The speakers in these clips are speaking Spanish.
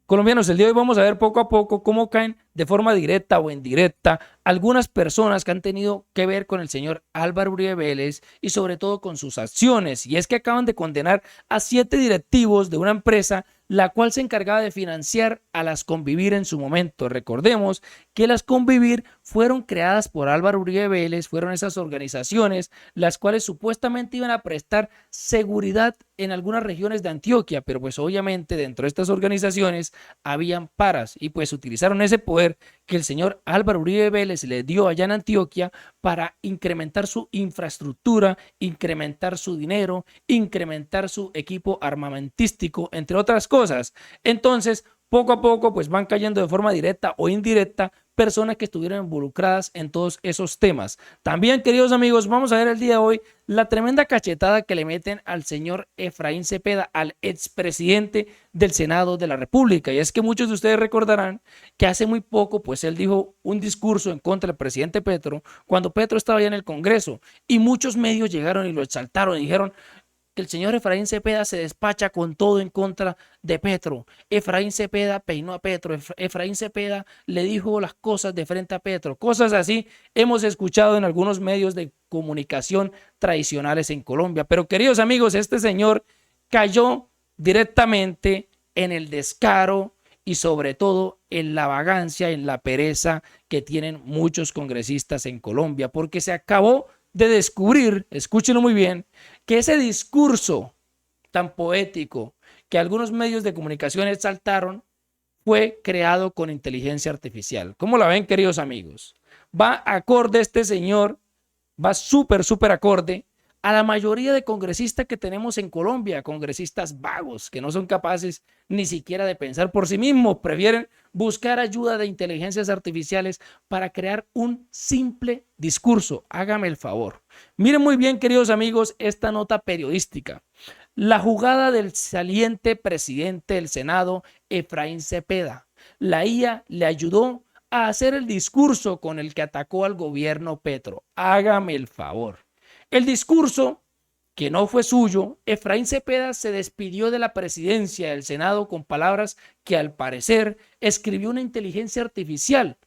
Colombianos, el día de hoy vamos a ver poco a poco cómo caen de forma directa o indirecta algunas personas que han tenido que ver con el señor Álvaro Uribe Vélez y sobre todo con sus acciones. Y es que acaban de condenar a 7 directivos de una empresa la cual se encargaba de financiar a las Convivir en su momento. Recordemos que las Convivir fueron creadas por Álvaro Uribe Vélez, fueron esas organizaciones las cuales supuestamente iban a prestar seguridad en algunas regiones de Antioquia, pero pues obviamente dentro de estas organizaciones habían paras y pues utilizaron ese poder que el señor Álvaro Uribe Vélez le dio allá en Antioquia para incrementar su infraestructura, incrementar su dinero, incrementar su equipo armamentístico, entre otras cosas. Entonces, poco a poco, pues van cayendo de forma directa o indirecta personas que estuvieron involucradas en todos esos temas. También, queridos amigos, vamos a ver el día de hoy la tremenda cachetada que le meten al señor Efraín Cepeda, al expresidente del Senado de la República. Y es que muchos de ustedes recordarán que hace muy poco, pues él dijo un discurso en contra del presidente Petro cuando Petro estaba ya en el Congreso y muchos medios llegaron y lo exaltaron y dijeron que el señor Efraín Cepeda se despacha con todo en contra de Petro. Efraín Cepeda peinó a Petro. Efraín Cepeda le dijo las cosas de frente a Petro. Cosas así hemos escuchado en algunos medios de comunicación tradicionales en Colombia. Pero queridos amigos, este señor cayó directamente en el descaro y sobre todo en la vagancia, en la pereza que tienen muchos congresistas en Colombia, porque se acabó de descubrir, escúchenlo muy bien, que ese discurso tan poético que algunos medios de comunicación exaltaron fue creado con inteligencia artificial. ¿Cómo la ven, queridos amigos? Va acorde este señor, va súper acorde a la mayoría de congresistas que tenemos en Colombia, congresistas vagos que no son capaces ni siquiera de pensar por sí mismos, prefieren buscar ayuda de inteligencias artificiales para crear un simple discurso. Hágame el favor. Miren muy bien, queridos amigos, esta nota periodística. La jugada del saliente presidente del Senado, Efraín Cepeda. La IA le ayudó a hacer el discurso con el que atacó al gobierno Petro. Hágame el favor. El discurso, que no fue suyo, Efraín Cepeda se despidió de la presidencia del Senado con palabras que al parecer escribió una inteligencia artificial.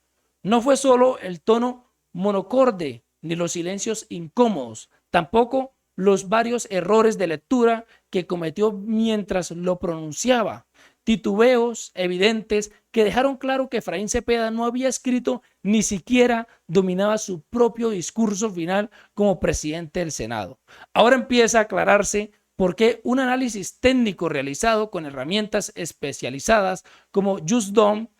No fue solo el tono monocorde ni los silencios incómodos, tampoco los varios errores de lectura que cometió mientras lo pronunciaba. Titubeos evidentes que dejaron claro que Efraín Cepeda no había escrito ni siquiera dominaba su propio discurso final como presidente del Senado. Ahora empieza a aclararse por qué un análisis técnico realizado con herramientas especializadas como JustDomp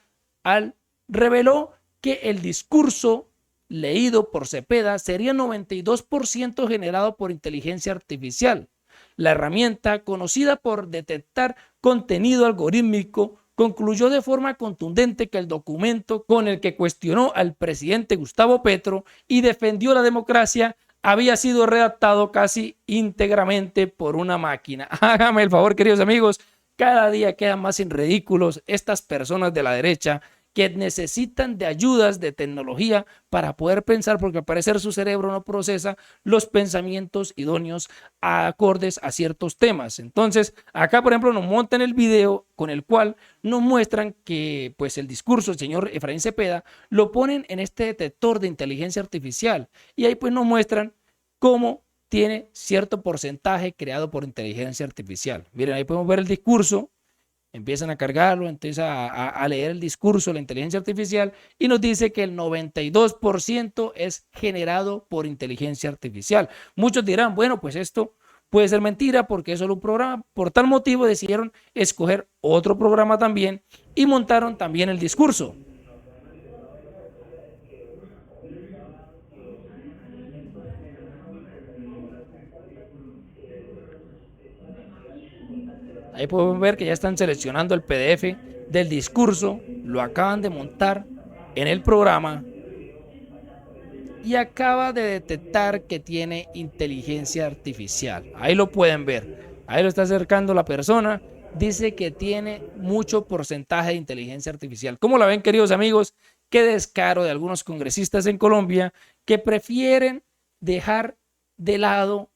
reveló que el discurso leído por Cepeda sería 92% generado por inteligencia artificial. La herramienta, conocida por detectar contenido algorítmico, concluyó de forma contundente que el documento con el que cuestionó al presidente Gustavo Petro y defendió la democracia había sido redactado casi íntegramente por una máquina. Hágame el favor, queridos amigos, cada día quedan más en ridículos estas personas de la derecha que necesitan de ayudas de tecnología para poder pensar, porque al parecer su cerebro no procesa los pensamientos idóneos acordes a ciertos temas. Entonces, acá, por ejemplo, nos montan el video con el cual nos muestran que pues el discurso del señor Efraín Cepeda lo ponen en este detector de inteligencia artificial y ahí pues nos muestran cómo tiene cierto porcentaje creado por inteligencia artificial. Miren, ahí podemos ver el discurso. Empiezan a cargarlo, empieza a leer el discurso de la inteligencia artificial y nos dice que el 92% es generado por inteligencia artificial. Muchos dirán, bueno, pues esto puede ser mentira porque es solo un programa. Por tal motivo decidieron escoger otro programa también y montaron también el discurso. Ahí podemos ver que ya están seleccionando el PDF del discurso, lo acaban de montar en el programa y acaba de detectar que tiene inteligencia artificial. Ahí lo pueden ver. Ahí lo está acercando la persona. Dice que tiene mucho porcentaje de inteligencia artificial. ¿Cómo la ven, queridos amigos? Qué descaro de algunos congresistas en Colombia que prefieren dejar de lado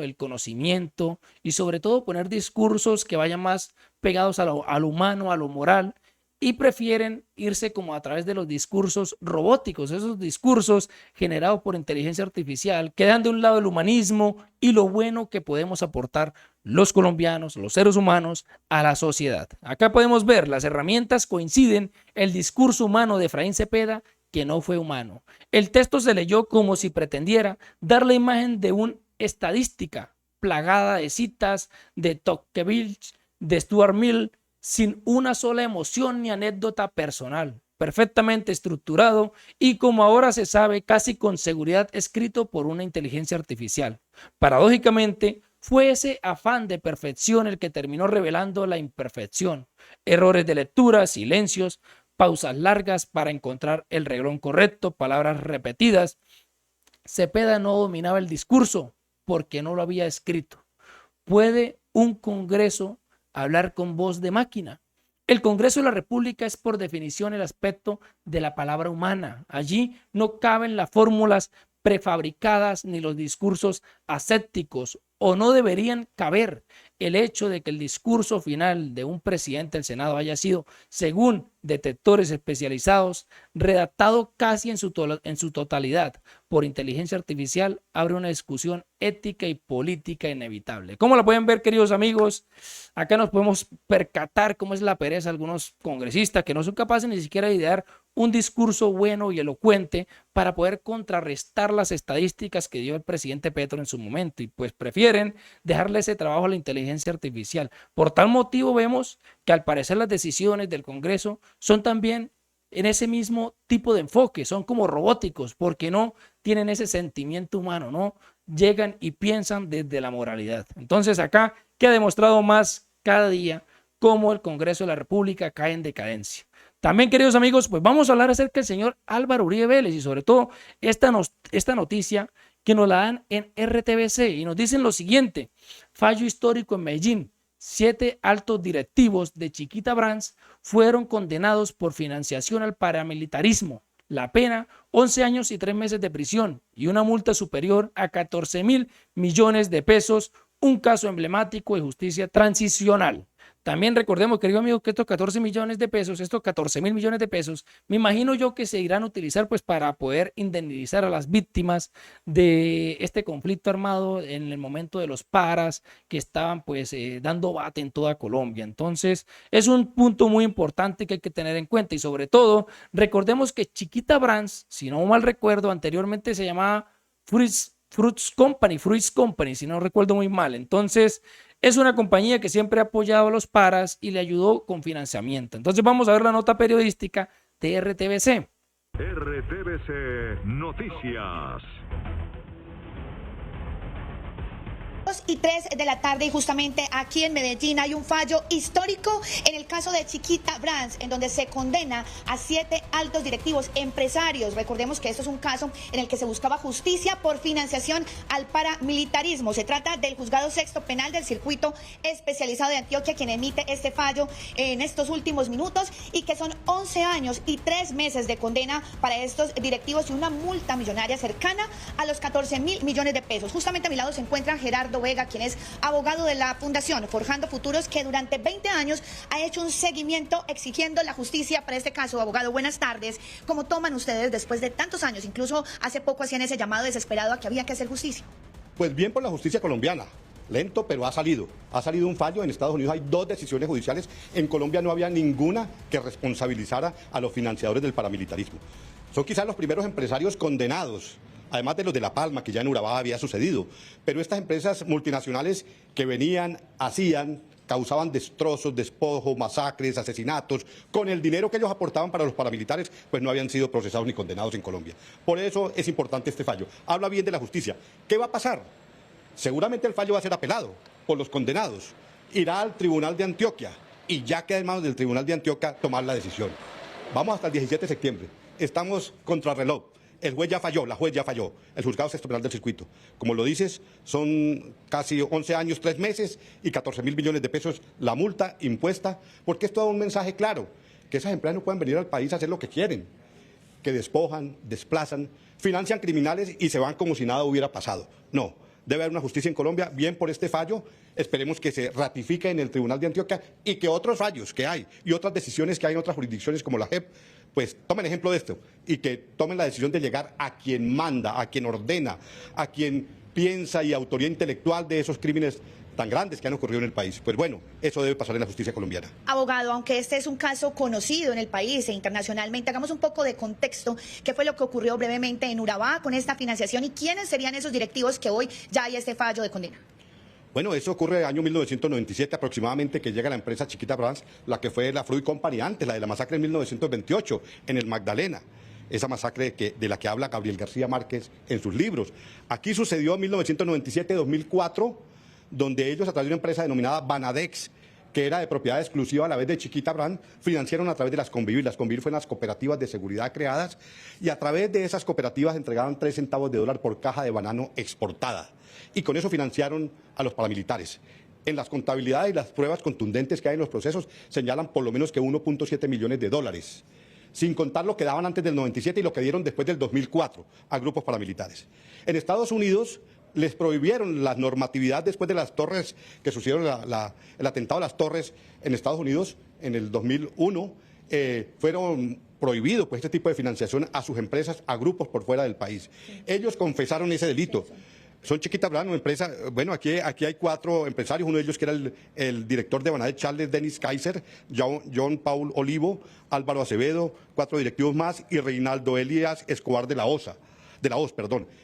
el conocimiento y sobre todo poner discursos que vayan más pegados a lo humano, a lo moral y prefieren irse como a través de los discursos robóticos, esos discursos generados por inteligencia artificial, que dan de un lado el humanismo y lo bueno que podemos aportar los colombianos, los seres humanos, a la sociedad. Acá podemos ver, las herramientas coinciden, el discurso humano de Efraín Cepeda, que no fue humano. El texto se leyó como si pretendiera dar la imagen de una estadística plagada de citas de Tocqueville, de Stuart Mill, sin una sola emoción ni anécdota personal, perfectamente estructurado y, como ahora se sabe, casi con seguridad escrito por una inteligencia artificial. Paradójicamente, fue ese afán de perfección el que terminó revelando la imperfección, errores de lectura, silencios, pausas largas para encontrar el reglón correcto, palabras repetidas. Cepeda no dominaba el discurso porque no lo había escrito. ¿Puede un Congreso hablar con voz de máquina? El Congreso de la República es por definición el aspecto de la palabra humana. Allí no caben las fórmulas prefabricadas ni los discursos asépticos, o no deberían caber. El hecho de que el discurso final de un presidente del Senado haya sido, según detectores especializados, redactado casi en su totalidad por inteligencia artificial, abre una discusión ética y política inevitable. ¿Cómo la pueden ver, queridos amigos? Acá nos podemos percatar cómo es la pereza de algunos congresistas que no son capaces ni siquiera de idear un discurso bueno y elocuente para poder contrarrestar las estadísticas que dio el presidente Petro en su momento, y pues prefieren dejarle ese trabajo a la inteligencia artificial. Por tal motivo vemos que al parecer las decisiones del Congreso son también en ese mismo tipo de enfoque, son como robóticos porque no tienen ese sentimiento humano, no llegan y piensan desde la moralidad. Entonces acá queda demostrado más cada día cómo el Congreso de la República cae en decadencia. También, queridos amigos, pues vamos a hablar acerca del señor Álvaro Uribe Vélez y sobre todo esta noticia que nos la dan en RTBC y nos dicen lo siguiente: fallo histórico en Medellín. 7 altos directivos de Chiquita Brands fueron condenados por financiación al paramilitarismo. La pena, 11 años y 3 meses de prisión y una multa superior a 14.000 millones de pesos, un caso emblemático de justicia transicional. También recordemos, querido amigo, que estos 14 millones de pesos, estos 14.000 millones de pesos, me imagino yo que se irán a utilizar pues para poder indemnizar a las víctimas de este conflicto armado en el momento de los paras que estaban pues dando bate en toda Colombia. Entonces es un punto muy importante que hay que tener en cuenta y sobre todo recordemos que Chiquita Brands, si no mal recuerdo, anteriormente se llamaba Fruits Company, si no recuerdo muy mal. Entonces es una compañía que siempre ha apoyado a los paras y le ayudó con financiamiento. Entonces vamos a ver la nota periodística de RTBC. RTBC Noticias. 2:03 de la tarde y justamente aquí en Medellín hay un fallo histórico en el caso de Chiquita Brands, en donde se condena a 7 altos directivos empresarios. Recordemos que esto es un caso en el que se buscaba justicia por financiación al paramilitarismo. Se trata del Juzgado Sexto Penal del Circuito Especializado de Antioquia quien emite este fallo en estos últimos minutos, y que son 11 años y 3 meses de condena para estos directivos y una multa millonaria cercana a los 14.000 millones de pesos. Justamente a mi lado se encuentra Gerardo Vega, quien es abogado de la Fundación Forjando Futuros, que durante 20 años ha hecho un seguimiento exigiendo la justicia para este caso. Abogado, buenas tardes. ¿Cómo toman ustedes después de tantos años? Incluso hace poco hacían ese llamado desesperado a que había que hacer justicia. Pues bien por la justicia colombiana. Lento, pero ha salido. Ha salido un fallo. En Estados Unidos hay 2 decisiones judiciales. En Colombia no había ninguna que responsabilizara a los financiadores del paramilitarismo. Son quizás los primeros empresarios condenados, además de los de La Palma, que ya en Urabá había sucedido. Pero estas empresas multinacionales que venían, hacían, causaban destrozos, despojos, masacres, asesinatos, con el dinero que ellos aportaban para los paramilitares, pues no habían sido procesados ni condenados en Colombia. Por eso es importante este fallo. Habla bien de la justicia. ¿Qué va a pasar? Seguramente el fallo va a ser apelado por los condenados. Irá al Tribunal de Antioquia y ya queda en manos del Tribunal de Antioquia tomar la decisión. Vamos hasta el 17 de septiembre. Estamos contra reloj. El juez ya falló, la juez ya falló, el Juzgado Sexto Penal del Circuito. Como lo dices, son casi 11 años, 3 meses y 14.000 millones de pesos la multa impuesta, porque esto da un mensaje claro, que esas empresas no pueden venir al país a hacer lo que quieren, que despojan, desplazan, financian criminales y se van como si nada hubiera pasado. No, Debe haber una justicia en Colombia, bien por este fallo, esperemos que se ratifique en el Tribunal de Antioquia y que otros fallos que hay y otras decisiones que hay en otras jurisdicciones como la JEP, pues tomen ejemplo de esto y que tomen la decisión de llegar a quien manda, a quien ordena, a quien piensa y autoría intelectual de esos crímenes tan grandes que han ocurrido en el país. Pues bueno, eso debe pasar en la justicia colombiana. Abogado, aunque este es un caso conocido en el país e internacionalmente, hagamos un poco de contexto. ¿Qué fue lo que ocurrió brevemente en Urabá con esta financiación y quiénes serían esos directivos que hoy ya hay este fallo de condena? Bueno, eso ocurre en el año 1997 aproximadamente, que llega la empresa Chiquita Brands, la que fue la Fruit Company antes, la de la masacre en 1928 en el Magdalena. Esa masacre de la que habla Gabriel García Márquez en sus libros. Aquí sucedió en 1997-2004, donde ellos, a través de una empresa denominada Banadex, que era de propiedad exclusiva a la vez de Chiquita Brand, financiaron a través de las Convivir. Las Convivir fueron las cooperativas de seguridad creadas y a través de esas cooperativas entregaban 3 centavos de dólar por caja de banano exportada. Y con eso financiaron a los paramilitares. En las contabilidades y las pruebas contundentes que hay en los procesos señalan por lo menos que 1.7 millones de dólares, sin contar lo que daban antes del 97 y lo que dieron después del 2004 a grupos paramilitares. En Estados Unidos les prohibieron la normatividad después de las torres que sucedieron, el atentado a las torres en Estados Unidos en el 2001, fueron prohibidos pues, este tipo de financiación a sus empresas, a grupos por fuera del país. Ellos confesaron ese delito. Son Chiquita Brand, una empresa, bueno, aquí hay 4 empresarios, uno de ellos que era el director de Banadex, Charles Dennis Kaiser, John Paul Olivo, Álvaro Acevedo, 4 directivos más y Reinaldo Elías Escobar de la OZ.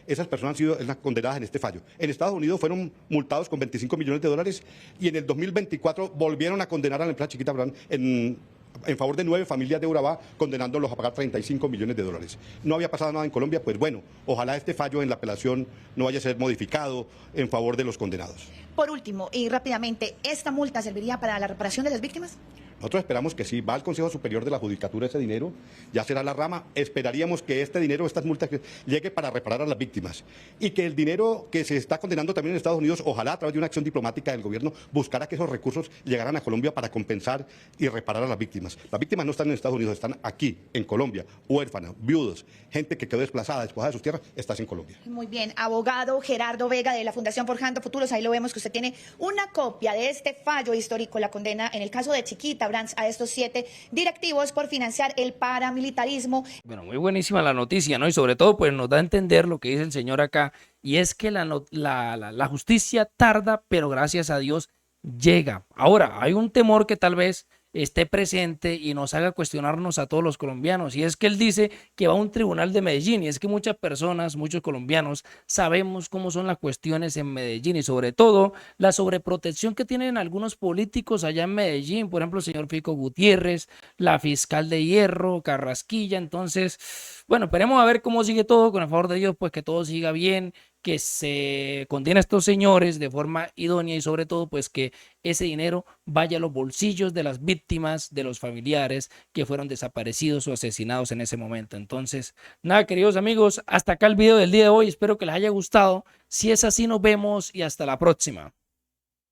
Esas personas han sido condenadas en este fallo. En Estados Unidos fueron multados con 25 millones de dólares y en el 2024 volvieron a condenar a la empresa Chiquita Brand en favor de 9 familias de Urabá, condenándolos a pagar 35 millones de dólares. No había pasado nada en Colombia, pues bueno, ojalá este fallo en la apelación no vaya a ser modificado en favor de los condenados. Por último, y rápidamente, ¿esta multa serviría para la reparación de las víctimas? Nosotros esperamos que sí, va al Consejo Superior de la Judicatura ese dinero, ya será la rama, esperaríamos que este dinero, estas multas, llegue para reparar a las víctimas y que el dinero que se está condenando también en Estados Unidos, ojalá a través de una acción diplomática del gobierno, buscara que esos recursos llegaran a Colombia para compensar y reparar a las víctimas. Las víctimas no están en Estados Unidos, están aquí, en Colombia, huérfanas, viudos, gente que quedó desplazada, despojada de sus tierras, estás en Colombia. Muy bien, abogado Gerardo Vega de la Fundación Forjando Futuros, ahí lo vemos que usted tiene una copia de este fallo histórico, la condena en el caso de Chiquita Brands a estos 7 directivos por financiar el paramilitarismo. Bueno, muy buenísima la noticia, ¿no? Y sobre todo, pues nos da a entender lo que dice el señor acá, y es que la justicia tarda, pero gracias a Dios llega. Ahora, hay un temor que tal vez esté presente y nos haga cuestionarnos a todos los colombianos, y es que él dice que va a un tribunal de Medellín, y es que muchas personas, muchos colombianos sabemos cómo son las cuestiones en Medellín y sobre todo la sobreprotección que tienen algunos políticos allá en Medellín, por ejemplo el señor Fico Gutiérrez, la fiscal de Hierro, Carrasquilla. Entonces, bueno, esperemos a ver cómo sigue todo, con el favor de Dios, pues que todo siga bien, que se condene a estos señores de forma idónea y sobre todo pues que ese dinero vaya a los bolsillos de las víctimas, de los familiares que fueron desaparecidos o asesinados en ese momento. Entonces, nada, queridos amigos, hasta acá el video del día de hoy, espero que les haya gustado. Si es así, nos vemos y hasta la próxima.